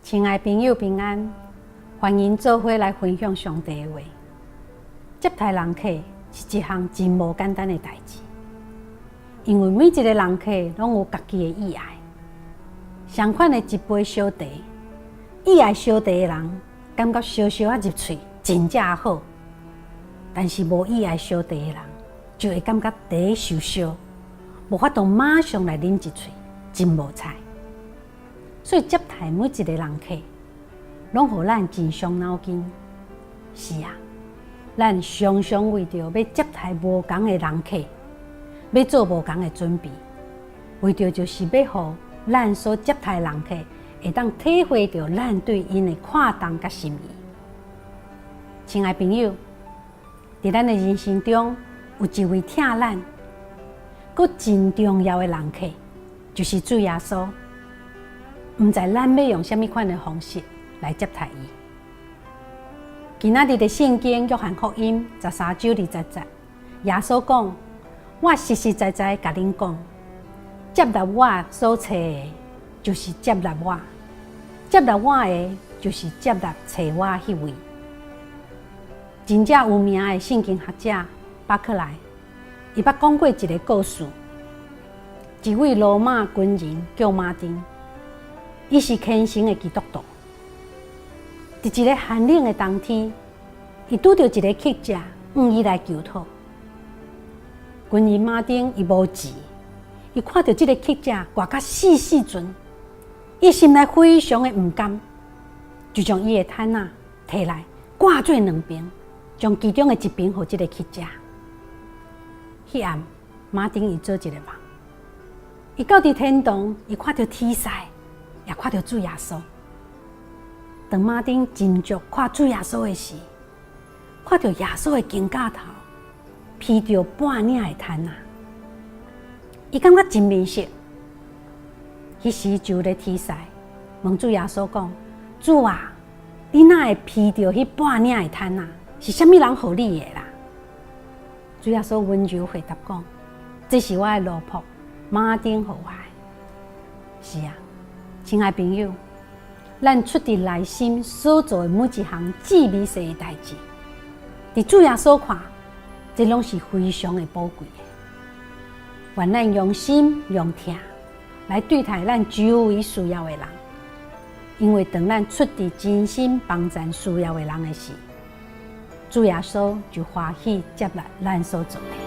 亲爱朋友平安，欢迎做伙来分享上帝的话。接待人客是一项真无简单的代志，因为每一个人客拢有家己的意爱。相款的一杯小茶，意爱小茶的人感觉小小啊入嘴，真正好；但是无意爱小茶的人，就会感觉茶受烧，无法度马上来啉一嘴，真无彩。所以接待每一个人客，拢互咱真伤脑筋。是啊，咱常常为着要接待无同的人客，要做无同的准备，为着就是要互咱所接待人客会当体会到咱对因的看重甲心意。亲爱朋友，伫咱的人生中，有一位疼咱、佫真重要的人客，就是主耶稣。毋知咱要用什么款的方式来接待伊。今仔日的圣经约翰福音13章20节，耶稣讲：“我实实在在甲恁讲，接纳我所找的，就是接纳我；接纳我的，就是接纳找我迄位。”真正有名的圣经学者巴克莱，伊捌讲过一个故事，一位罗马军人叫马丁。伊是虔诚的基督徒，伫一个寒冷的冬天，伊拄到一个乞丐，向伊来求讨。军人马丁伊无钱，伊看到这个乞丐跋甲死准，伊心内非常的毋甘，就将伊的毯仔摕来挂做两边，将其中的一边互这个乞丐。迄暗，马丁伊做一个梦，伊到伫天堂，伊看到天使。也看到主耶稣。当马丁真足看主耶稣的时，看到耶稣的肩胛头披着半领的毯仔，伊感觉真面熟。迄时就有个天使问主耶稣讲：“主啊，你哪会披着迄半领的毯仔？是啥物人互你的啦？”主耶稣温柔回答讲：“这是我的奴仆马丁互我的。”是啊。亲爱朋友，咱出自内心所做的每一项至微细的代志，伫主耶稣看，这拢是非常的宝贵的。愿咱用心用听来对待咱周围需要的人，因为当咱出自真心帮助需要的人的时，主耶稣就欢喜接纳咱所做的。